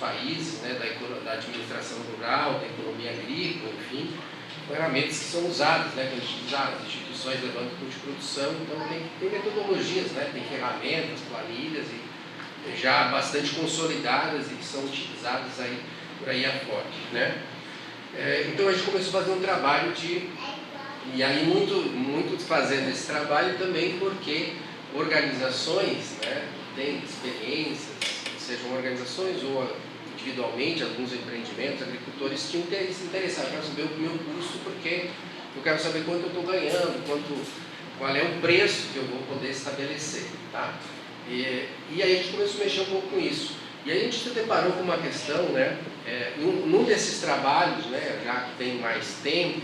países, né, da administração rural, da economia agrícola, enfim, ferramentas que são usadas, né, as instituições levando custo de produção, então tem metodologias, né, tem ferramentas, planilhas e já bastante consolidadas e que são utilizadas aí por aí afora, né. Então a gente começou a fazer um trabalho e aí muito fazendo esse trabalho também porque organizações, né, têm experiências, sejam organizações ou individualmente, alguns empreendimentos, agricultores tinham se interessar, eu quero saber o meu custo porque eu quero saber quanto eu estou ganhando, qual é o preço que eu vou poder estabelecer, tá? E aí a gente começou a mexer um pouco com isso. E aí a gente se deparou com uma questão, né, num desses trabalhos, né, já que tem mais tempo,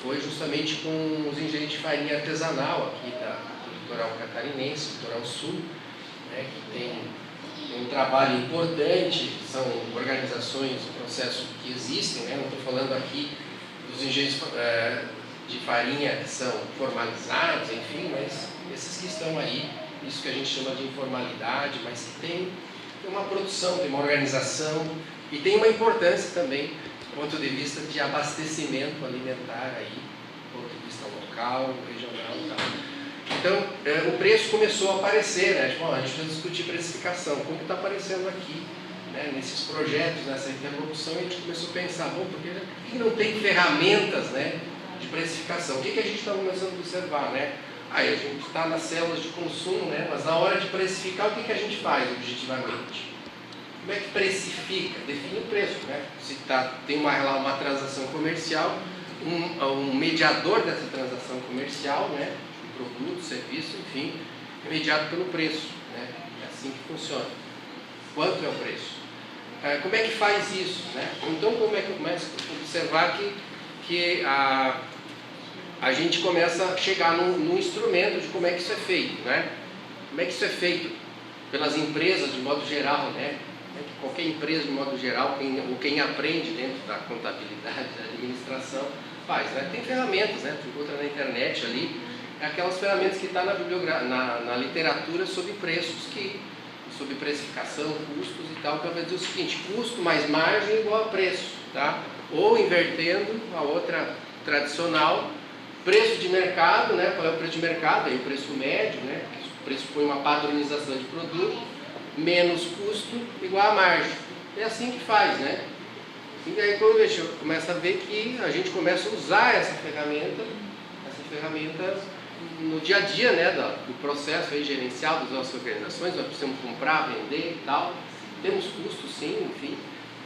foi justamente com os engenheiros de farinha artesanal aqui do litoral catarinense, litoral sul, né, que tem um trabalho importante, são organizações, processos que existem, né, não estou falando aqui dos engenheiros de farinha que são formalizados, enfim, mas esses que estão aí, isso que a gente chama de informalidade, mas que tem uma produção, tem uma organização e tem uma importância também do ponto de vista de abastecimento alimentar aí, do ponto de vista local, regional e tal. Então, o preço começou a aparecer, né? Tipo, a gente precisa discutir precificação, como está aparecendo aqui, né? Nesses projetos, nessa interlocução, a gente começou a pensar, bom, por que não tem ferramentas, né, de precificação? O que a gente está começando a observar, né? Aí a gente está nas células de consumo, né? Mas na hora de precificar, o que a gente faz objetivamente? Como é que precifica? Define o preço, né? Se tem uma transação comercial, um mediador dessa transação comercial, né? Produto, serviço, enfim, é mediado pelo preço, né? É assim que funciona. Quanto é o preço? Como é que faz isso, né? Então, como é que eu começo a observar que a gente começa a chegar num instrumento de como é que isso é feito, né? Como é que isso é feito pelas empresas de modo geral, né? Qualquer empresa de modo geral, quem aprende dentro da contabilidade, da administração, faz, né? Tem ferramentas, né? Tu encontra na internet ali, aquelas ferramentas que estão na literatura sobre preços, sobre precificação, custos e tal, que vai dizer o seguinte: custo mais margem igual a preço, tá? Ou invertendo a outra tradicional, preço de mercado, né? Qual é o preço de mercado? Aí o preço médio, né? O preço foi uma padronização de produto, menos custo igual a margem. É assim que faz, né? E aí quando a gente começa a ver que a gente começa a usar essa ferramenta no dia a dia, né, do processo aí gerencial das nossas organizações. Nós precisamos comprar, vender e tal. Temos custos, sim, enfim.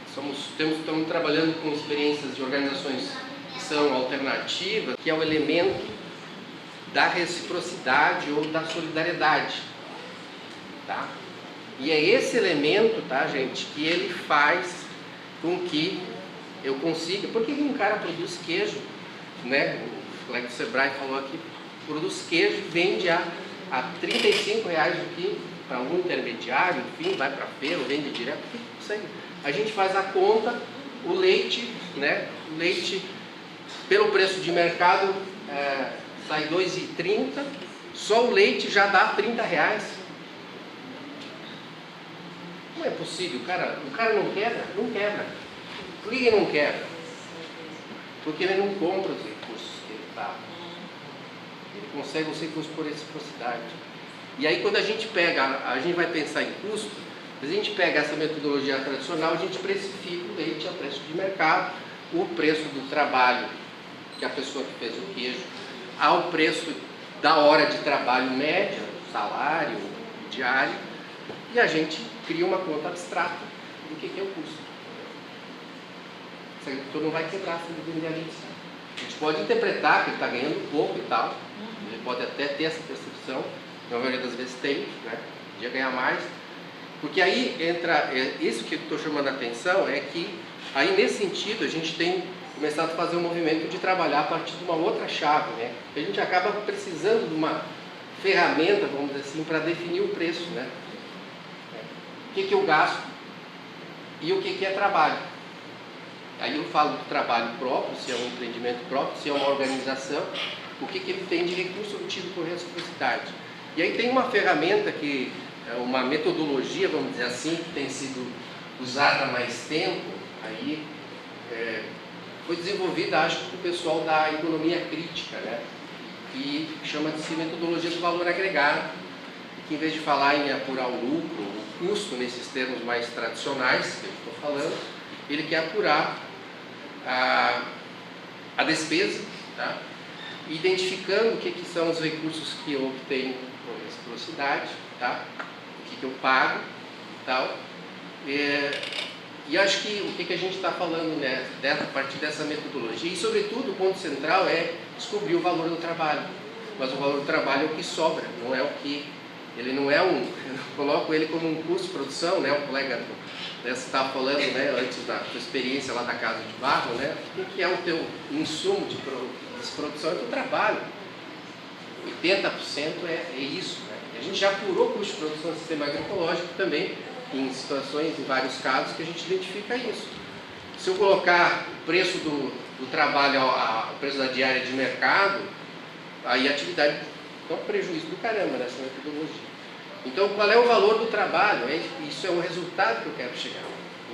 Estamos trabalhando com experiências de organizações que são alternativas, que é o elemento da reciprocidade ou da solidariedade, tá? E é esse elemento, tá, gente, que ele faz com que eu consiga... Por que um cara produz queijo, né? O colega do Sebrae falou aqui, produz queijo e vende a R$35 o quilo para um intermediário, enfim, vai para a feira, vende direto. Isso aí. A gente faz a conta, o leite, né? O leite, pelo preço de mercado, sai R$2,30, só o leite já dá R$30. Não é possível, o cara não quebra? Não quebra. Por que ele não quebra? Porque ele não compra os recursos que ele está. Ele consegue os recursos por reciprocidade. E aí quando a gente vai pensar em custo, a gente pega essa metodologia tradicional, a gente precifica o leite a preço de mercado, o preço do trabalho que a pessoa que fez o queijo, ao preço da hora de trabalho média, salário, diário, e a gente cria uma conta abstrata do que é o custo. Esse agricultor não vai quebrar se ele vender ali. A gente pode interpretar que ele está ganhando pouco e tal, ele pode até ter essa percepção, na maioria das vezes tem, né? Podia ganhar mais, porque aí entra, isso que eu estou chamando a atenção é que aí nesse sentido a gente tem começado a fazer um movimento de trabalhar a partir de uma outra chave, né? A gente acaba precisando de uma ferramenta, vamos dizer assim, para definir o preço, né? O que eu gasto e o que é trabalho. Aí eu falo do trabalho próprio, se é um empreendimento próprio, se é uma organização, o que ele tem de recurso obtido por reciprocidade. E aí tem uma ferramenta uma metodologia, vamos dizer assim, que tem sido usada há mais tempo, aí foi desenvolvida, acho que, com o pessoal da economia crítica, né? Que chama-se metodologia do valor agregado, que, em vez de falar em apurar o lucro, o custo, nesses termos mais tradicionais que eu estou falando, ele quer apurar a despesa, tá? Identificando o que são os recursos que eu obtenho com reciprocidade, tá? O que eu pago, tal. E acho que o que a gente está falando, né, a partir dessa metodologia, e sobretudo o ponto central é descobrir o valor do trabalho. Mas o valor do trabalho é o que sobra, não é o que... Ele não é eu coloco ele como um custo de produção, né? O colega você estava falando, né, antes da tua experiência lá da casa de barro, né? O que é o teu insumo de produção? É o teu trabalho. 80% é isso, né? E a gente já apurou o custo de produção do sistema agroecológico também, em situações, em vários casos, que a gente identifica isso. Se eu colocar o preço do trabalho ao preço da diária de mercado, aí a atividade é um prejuízo do caramba nessa metodologia. Então, qual é o valor do trabalho? Isso é o resultado que eu quero chegar.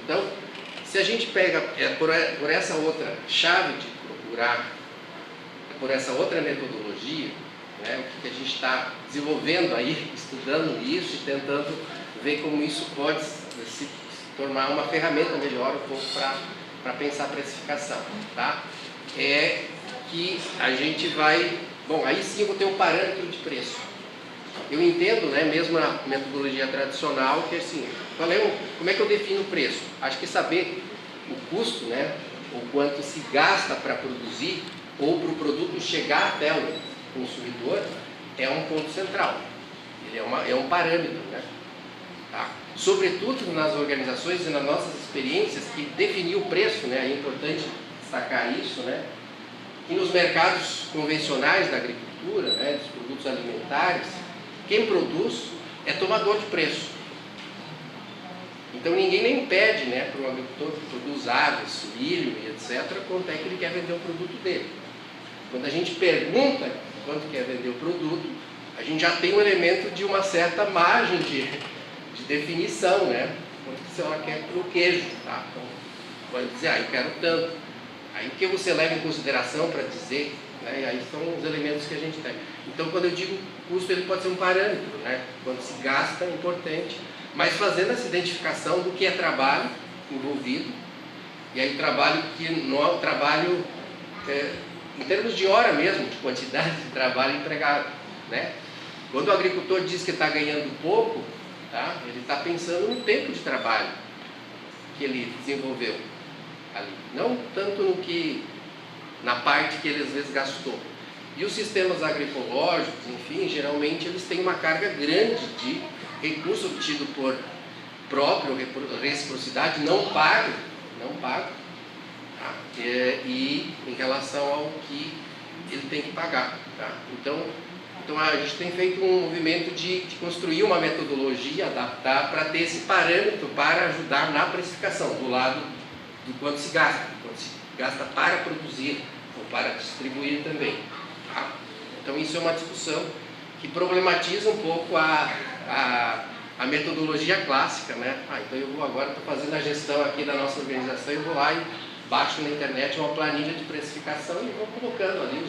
Então, se a gente pega por essa outra chave de procurar, por essa outra metodologia, né, o que a gente está desenvolvendo aí, estudando isso e tentando ver como isso pode se tornar uma ferramenta melhor um pouco para pensar a precificação, tá? É que a gente vai... Bom, aí sim eu vou ter um parâmetro de preço. Eu entendo, né, mesmo na metodologia tradicional, que assim, como é que eu defino o preço? Acho que saber o custo, né, o quanto se gasta para produzir ou para o produto chegar até o consumidor, é um ponto central. Ele é um parâmetro, né? Tá? Sobretudo nas organizações e nas nossas experiências, que definir o preço, né, é importante destacar isso, né? E nos mercados convencionais da agricultura, né, dos produtos alimentares, quem produz é tomador de preço. Então ninguém nem pede, né, para o agricultor que produz aves, milho e etc., quanto é que ele quer vender o produto dele. Quando a gente pergunta quanto quer vender o produto, a gente já tem um elemento de uma certa margem de definição, né? Quanto que ela quer para o queijo, tá? Então, pode dizer, eu quero tanto. Aí o que você leva em consideração para dizer, né? E aí são os elementos que a gente tem. Então, quando eu digo custo, ele pode ser um parâmetro, né? Quanto se gasta é importante, mas fazendo essa identificação do que é trabalho envolvido, e aí o trabalho que não é o trabalho em termos de hora mesmo, de quantidade de trabalho empregado, né? Quando o agricultor diz que está ganhando pouco, tá? Ele está pensando no tempo de trabalho que ele desenvolveu ali, não tanto na parte que ele às vezes gastou. E os sistemas agroecológicos, enfim, geralmente eles têm uma carga grande de recurso obtido por próprio reciprocidade, não pago, tá? E em relação ao que ele tem que pagar, tá? Então a gente tem feito um movimento de construir uma metodologia, adaptar para ter esse parâmetro para ajudar na precificação, do lado do quanto se gasta, para produzir ou para distribuir também. Tá? Então isso é uma discussão que problematiza um pouco a metodologia clássica, né? Então eu agora estou fazendo a gestão aqui da nossa organização, eu vou lá e baixo na internet uma planilha de precificação e vou colocando ali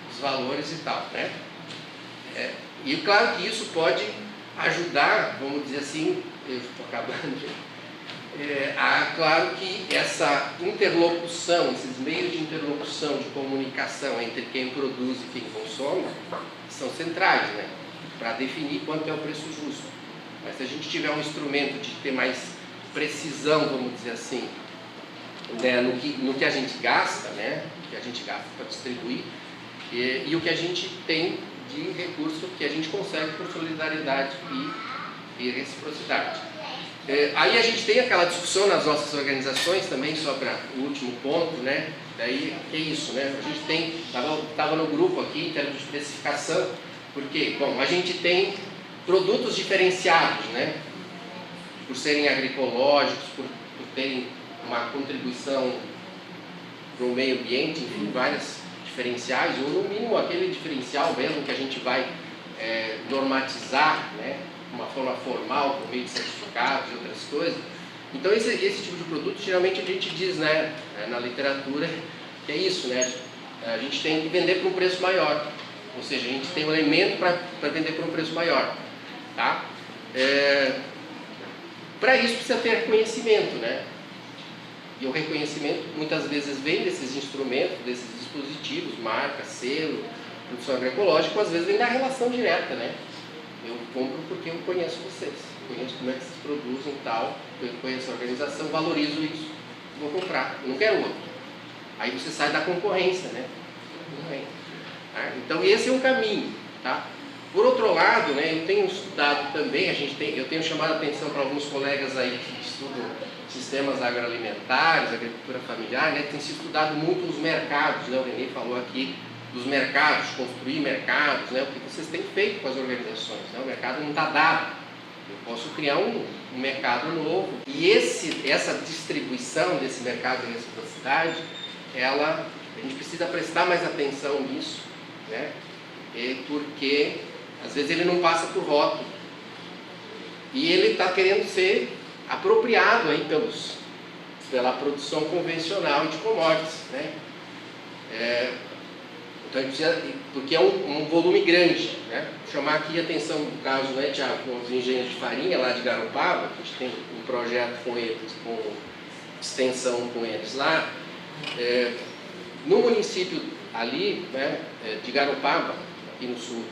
os valores e tal, né? E claro que isso pode ajudar, vamos dizer assim, eu estou acabando, claro que essa interlocução, esses meios de interlocução, de comunicação entre quem produz e quem consome, são centrais, né, para definir quanto é o preço justo. Mas se a gente tiver um instrumento de ter mais precisão, vamos dizer assim, né, no que a gente gasta, né, o que a gente gasta para distribuir, e o que a gente tem de recurso que a gente consegue por solidariedade e reciprocidade. Aí a gente tem aquela discussão nas nossas organizações também sobre o último ponto, né? Daí, que é isso, né? A gente estava no grupo aqui em termos de especificação, porque, bom, a gente tem produtos diferenciados, né? Por serem agroecológicos, por terem uma contribuição para o meio ambiente, enfim, várias diferenciais, ou no mínimo aquele diferencial mesmo que a gente vai normatizar, né, de uma forma formal, por meio de certificados e outras coisas. Então esse tipo de produto, geralmente a gente diz, né, na literatura, que é isso, né? A gente tem que vender por um preço maior, ou seja, a gente tem um elemento para vender por um preço maior, tá? Para isso precisa ter reconhecimento, né? E o reconhecimento muitas vezes vem desses instrumentos, desses dispositivos, marca, selo, produção agroecológica, às vezes vem da relação direta, né? Eu compro porque eu conheço vocês, conheço como é que vocês produzem e tal, eu conheço a organização, valorizo isso, vou comprar, eu não quero outro. Aí você sai da concorrência, né? Tá? Então esse é um caminho, tá? Por outro lado, né, eu tenho estudado também, eu tenho chamado a atenção para alguns colegas aí que estudam sistemas agroalimentares, agricultura familiar, né, tem se estudado muito os mercados, né? O René falou aqui dos mercados, construir mercados, né? O que vocês têm feito com as organizações, né? O mercado não está dado, eu posso criar um mercado novo. E essa distribuição desse mercado de reciprocidade, a gente precisa prestar mais atenção nisso, né? Porque às vezes ele não passa por rótulo e ele está querendo ser apropriado aí pela produção convencional de commodities, né? Então a gente precisa, porque é um volume grande, né? Vou chamar aqui a atenção do caso, né, com os engenheiros de farinha lá de Garopaba, a gente tem um projeto com eles, com extensão com eles lá, no município ali, né, de Garopaba, aqui no sul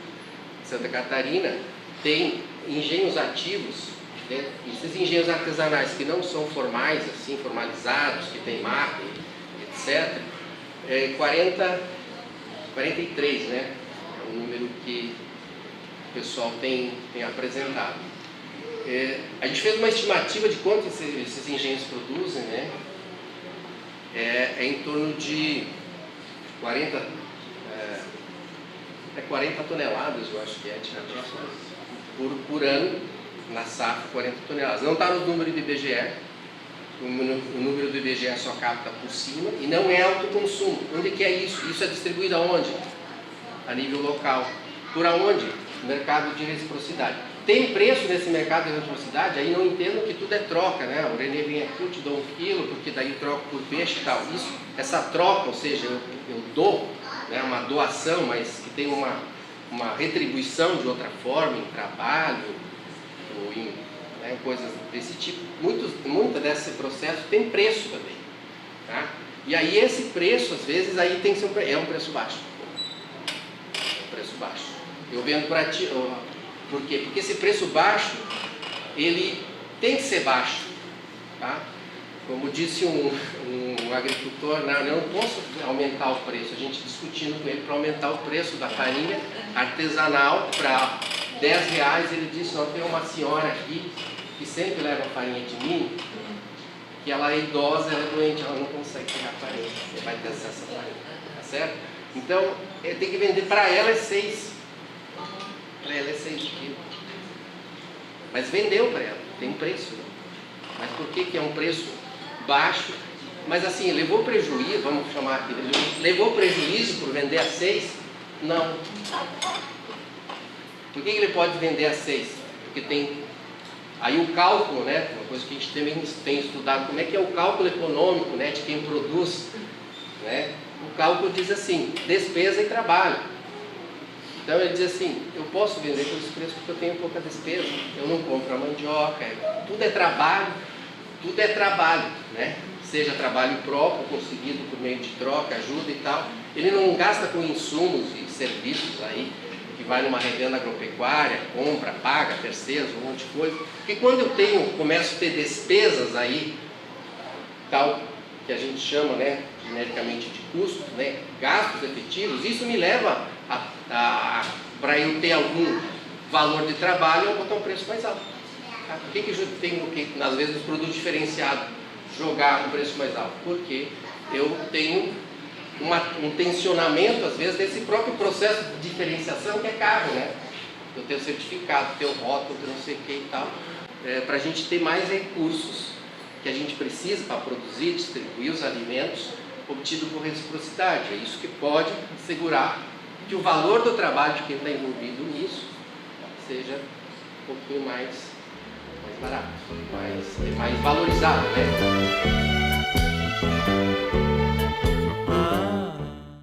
de Santa Catarina, tem engenhos ativos, né? Esses engenhos artesanais que não são formais, assim, formalizados, que tem marca, etc., 43, né? É o número que o pessoal tem apresentado. A gente fez uma estimativa de quanto esses engenhos produzem, né? É em torno de 40 toneladas, eu acho que por ano, na safra, 40 toneladas. Não está no número do IBGE, o número do IBGE só capta por cima, e não é autoconsumo. Onde que é isso? Isso é distribuído aonde? A nível local. Por aonde? Mercado de reciprocidade. Tem preço nesse mercado de reciprocidade? Aí não entendo que tudo é troca, né? O René vem aqui, eu te dou 1 quilo, porque daí eu troco por peixe e tal. Essa troca, ou seja, eu dou, né, uma doação, mas que tem uma retribuição de outra forma, em trabalho, ou em, né, coisas desse tipo. Muito desse processo tem preço também, tá? E aí esse preço, às vezes, aí tem que ser um preço baixo. É um preço baixo. Eu vendo para ti, por quê? Porque esse preço baixo, ele tem que ser baixo, tá? Como disse um agricultor, não, eu não posso aumentar o preço, a gente discutindo com ele para aumentar o preço da farinha artesanal para R$10, ele disse, não, tem uma senhora aqui que sempre leva farinha de mim, que ela é idosa, ela é doente, ela não consegue pegar farinha, você vai ter acesso à farinha, tá certo? Então, tem que vender, para ela é 6, para ela é 6 quilos, mas vendeu para ela, tem um preço, né? Mas por que é um preço baixo? Mas assim, levou prejuízo, vamos chamar aqui, levou prejuízo por vender a 6? Não. Por que ele pode vender a 6? Porque tem aí o cálculo, né, uma coisa que a gente também tem estudado, como é que é o cálculo econômico, né, de quem produz, né? O cálculo diz assim, despesa e trabalho. Então ele diz assim, eu posso vender por esse preço porque eu tenho pouca despesa, eu não compro a mandioca, tudo é trabalho, né? Seja trabalho próprio, conseguido por meio de troca, ajuda e tal. Ele não gasta com insumos e serviços aí, que vai numa revenda agropecuária, compra, paga, terceiros, um monte de coisa. Porque quando eu começo a ter despesas aí, tal, que a gente chama, né, genericamente de custos, né, gastos efetivos, isso me leva para eu ter algum valor de trabalho, eu botar um preço mais alto. Tá? Por que eu tenho que, às vezes, nos produtos diferenciados, jogar um preço mais alto? Porque eu tenho um tensionamento, às vezes, desse próprio processo de diferenciação que é caro, né? Eu tenho certificado, tenho rótulo, tenho não sei o que e tal, para a gente ter mais recursos que a gente precisa para produzir, distribuir os alimentos obtido por reciprocidade. É isso que pode assegurar que o valor do trabalho de quem está envolvido nisso seja um pouquinho mais mais barato, mais valorizado, né?